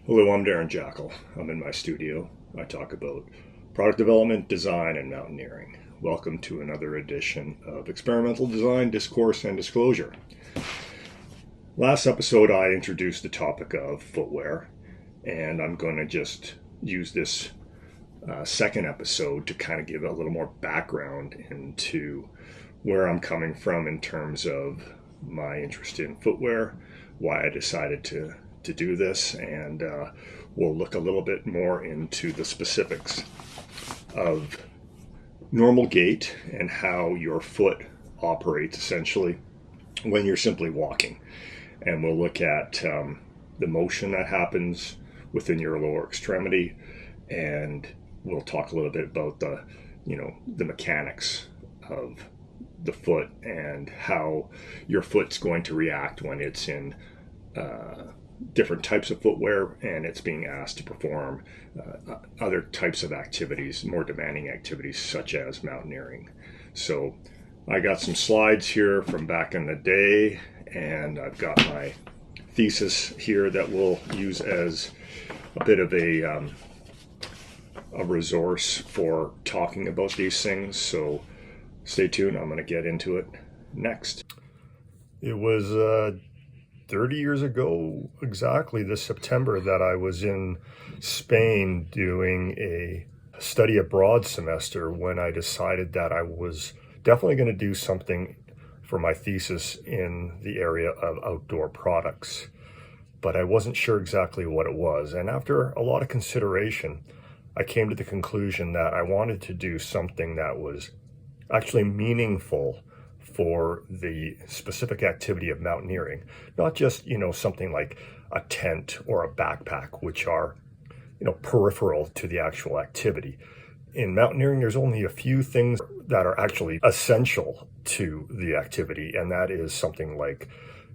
Hello, I'm Darren Jackal. I'm in my studio. I talk about product development, design, and mountaineering. Welcome to another edition of Experimental Design, Discourse, and Disclosure. Last episode, I introduced the topic of footwear, and I'm going to just use this second episode to kind of give a little more background into where I'm coming from in terms of my interest in footwear, why I decided to do this, and we'll look a little bit more into the specifics of normal gait and how your foot operates essentially when you're simply walking. And we'll look at the motion that happens within your lower extremity, and we'll talk a little bit about the mechanics of the foot and how your foot's going to react when it's in different types of footwear and it's being asked to perform other types of activities, more demanding activities such as mountaineering. So I got some slides here from back in the day, and I've got my thesis here that we'll use as a bit of a resource for talking about these things. So stay tuned. I'm going to get into it next. It was 30 years ago exactly this September that I was in Spain doing a study abroad semester when I decided that I was definitely going to do something for my thesis in the area of outdoor products, but I wasn't sure exactly what it was. And after a lot of consideration, I came to the conclusion that I wanted to do something that was actually meaningful for the specific activity of mountaineering, not just, something like a tent or a backpack, which are, peripheral to the actual activity. In mountaineering, there's only a few things that are actually essential to the activity, and that is something like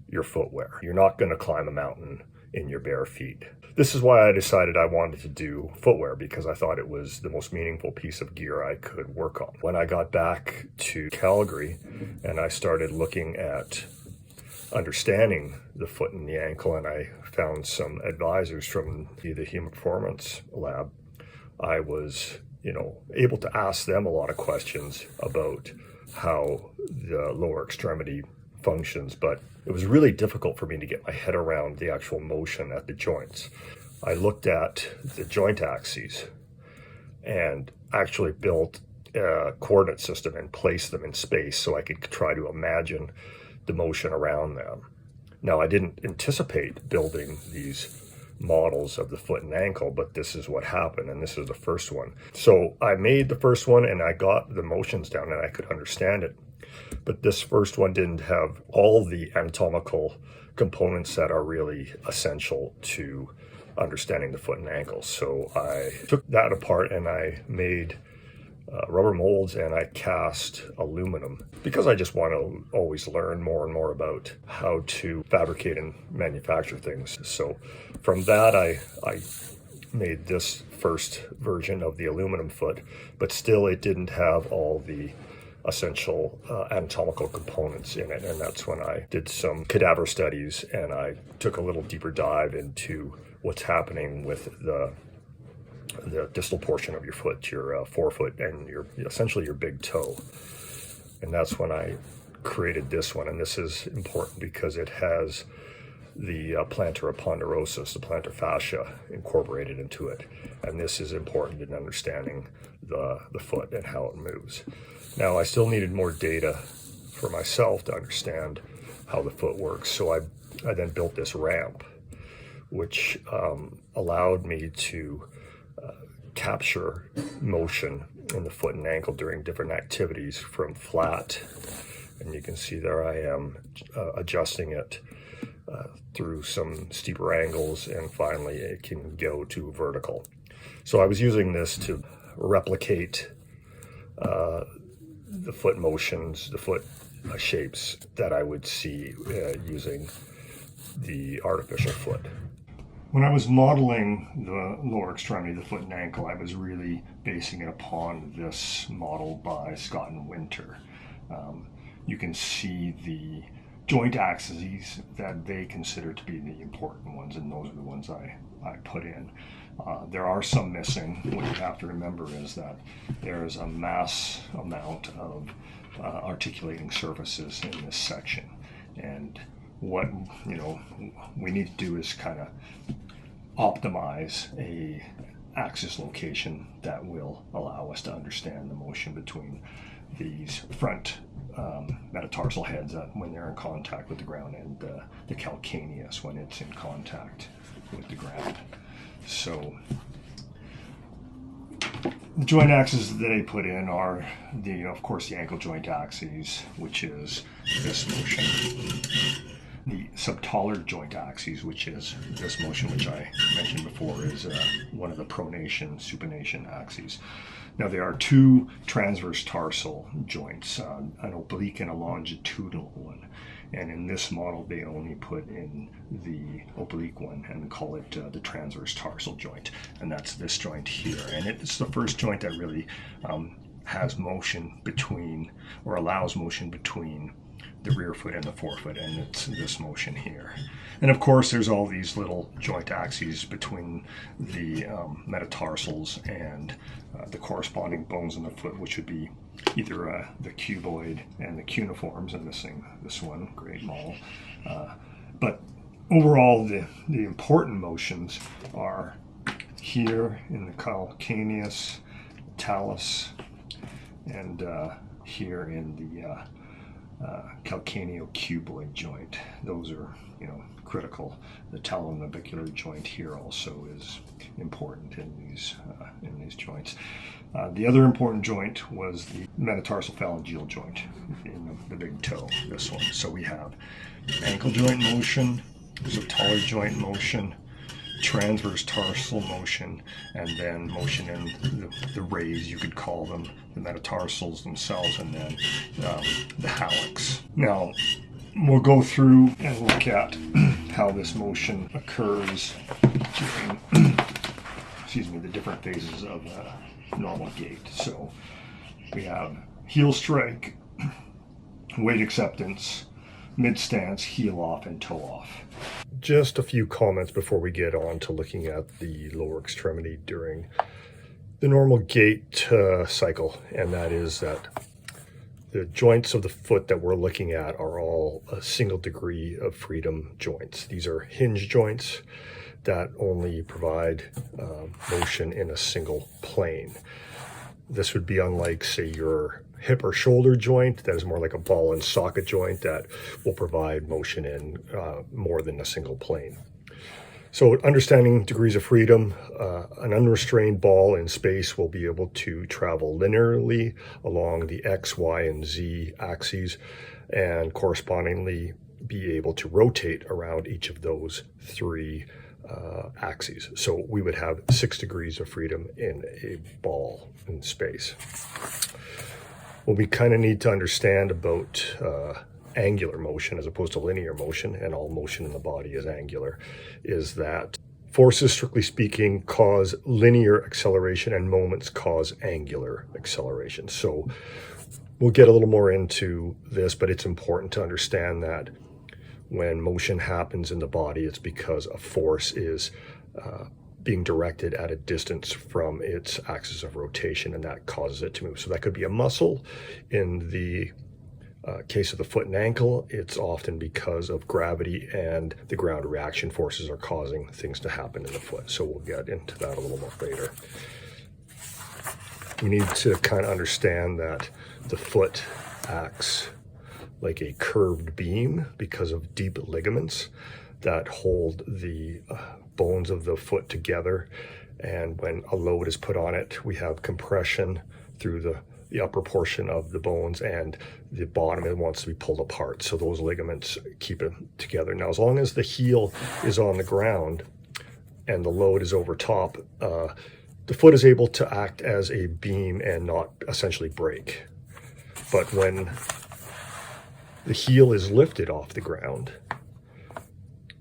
your footwear. You're not going to climb a mountain in your bare feet. This is why I decided I wanted to do footwear, because I thought it was the most meaningful piece of gear I could work on. When I got back to Calgary and I started looking at understanding the foot and the ankle, and I found some advisors from the Human Performance Lab, I was, able to ask them a lot of questions about how the lower extremity functions, but it was really difficult for me to get my head around the actual motion at the joints. I looked at the joint axes and actually built a coordinate system and placed them in space so I could try to imagine the motion around them. Now, I didn't anticipate building these models of the foot and ankle, but this is what happened, and this is the first one. So I made the first one and I got the motions down and I could understand it. But this first one didn't have all the anatomical components that are really essential to understanding the foot and ankle. So I took that apart and I made rubber molds and I cast aluminum, because I just want to always learn more and more about how to fabricate and manufacture things. So from that, I made this first version of the aluminum foot, but still it didn't have all the essential anatomical components in it. And that's when I did some cadaver studies and I took a little deeper dive into what's happening with the distal portion of your foot, your forefoot, and essentially your big toe. And that's when I created this one. And this is important because it has the plantar ponderosa, the plantar fascia, incorporated into it. And this is important in understanding the foot and how it moves. Now, I still needed more data for myself to understand how the foot works. So I then built this ramp, which allowed me to capture motion in the foot and ankle during different activities from flat. And you can see there I am adjusting it through some steeper angles, and finally it can go to vertical. So I was using this to replicate the foot motions, the foot shapes that I would see using the artificial foot. When I was modeling the lower extremity, the foot and ankle, I was really basing it upon this model by Scott and Winter. You can see the joint axes that they consider to be the important ones, and those are the ones I I put in. There are some missing. What you have to remember is that there is a mass amount of articulating surfaces in this section, and what we need to do is kind of optimize a axis location that will allow us to understand the motion between these front metatarsal heads when they're in contact with the ground, and the calcaneus when it's in contact with the ground. So the joint axes that I put in are of course the ankle joint axes, which is this motion, the subtalar joint axes, which is this motion, which I mentioned before is one of the pronation supination axes. Now there are two transverse tarsal joints, an oblique and a longitudinal one. And in this model, they only put in the oblique one and call it the transverse tarsal joint. And that's this joint here. And it's the first joint that really has motion between, or allows motion between, the rear foot and the forefoot, and it's this motion here. And of course there's all these little joint axes between the metatarsals and the corresponding bones in the foot, which would be either the cuboid and the cuneiforms, and missing this one, great mall. But overall the important motions are here in the calcaneus, talus, and here in the calcaneo-cuboid joint. Those are, critical. The talonavicular joint here also is important in these joints. The other important joint was the metatarsal phalangeal joint in the big toe, this one. So we have ankle joint motion, subtalar joint motion, transverse tarsal motion, and then motion in the rays, you could call them, the metatarsals themselves, and then the hallux. Now, we'll go through and look at how this motion occurs during, the different phases of normal gait. So we have heel strike, weight acceptance, mid stance, heel off, and toe off. Just a few comments before we get on to looking at the lower extremity during the normal gait cycle, and that is that the joints of the foot that we're looking at are all a single degree of freedom joints. These are hinge joints that only provide motion in a single plane. This would be unlike, say, your hip or shoulder joint that is more like a ball and socket joint that will provide motion in more than a single plane. So understanding degrees of freedom, an unrestrained ball in space will be able to travel linearly along the X, Y, and Z axes, and correspondingly be able to rotate around each of those three axes. So we would have 6 degrees of freedom in a ball in space. What we kind of need to understand about angular motion as opposed to linear motion, and all motion in the body is angular, is that forces, strictly speaking, cause linear acceleration and moments cause angular acceleration. So we'll get a little more into this, but it's important to understand that when motion happens in the body, it's because a force is being directed at a distance from its axis of rotation, and that causes it to move. So that could be a muscle. In the case of the foot and ankle, it's often because of gravity and the ground reaction forces are causing things to happen in the foot. So we'll get into that a little more later. We need to kind of understand that the foot acts like a curved beam because of deep ligaments that hold the bones of the foot together. And when a load is put on it, we have compression through the upper portion of the bones, and the bottom, it wants to be pulled apart. So those ligaments keep it together. Now, as long as the heel is on the ground and the load is over top, the foot is able to act as a beam and not essentially break. But when the heel is lifted off the ground,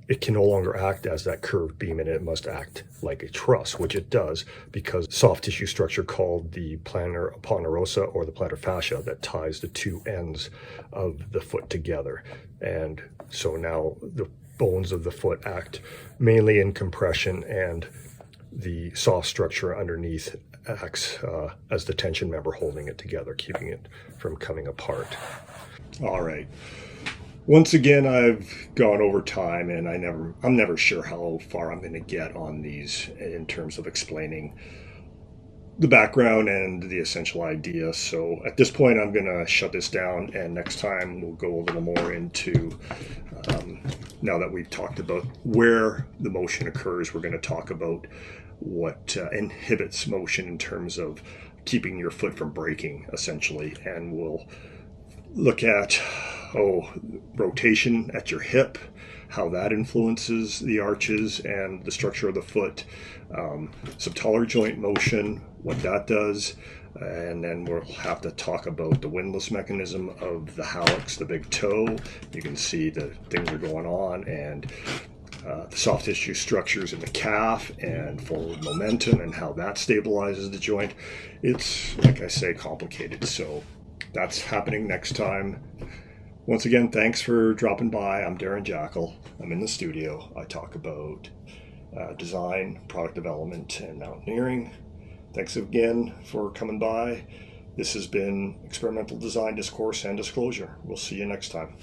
it can no longer act as that curved beam, and it must act like a truss, which it does because soft tissue structure called the plantar ponderosa or the plantar fascia that ties the two ends of the foot together. And so now bones of the foot act mainly in compression, and the soft structure underneath acts as the tension member holding it together, keeping it from coming apart. All right. Once again, I've gone over time, and I'm never sure how far I'm going to get on these in terms of explaining the background and the essential idea. So at this point, I'm going to shut this down, and next time we'll go a little more into, now that we've talked about where the motion occurs, we're going to talk about what inhibits motion in terms of keeping your foot from breaking, essentially. And we'll look at rotation at your hip, how that influences the arches and the structure of the foot, subtalar joint motion, what that does, and then we'll have to talk about the windlass mechanism of the hallux, the big toe. You can see that things are going on, and the soft tissue structures in the calf and forward momentum and how that stabilizes the joint. It's, like I say, complicated. So that's happening next time. Once again, thanks for dropping by. I'm Darren Jackal. I'm in the studio. I talk about design, product development, and mountaineering. Thanks again for coming by. This has been Experimental Design Discourse and Disclosure. We'll see you next time.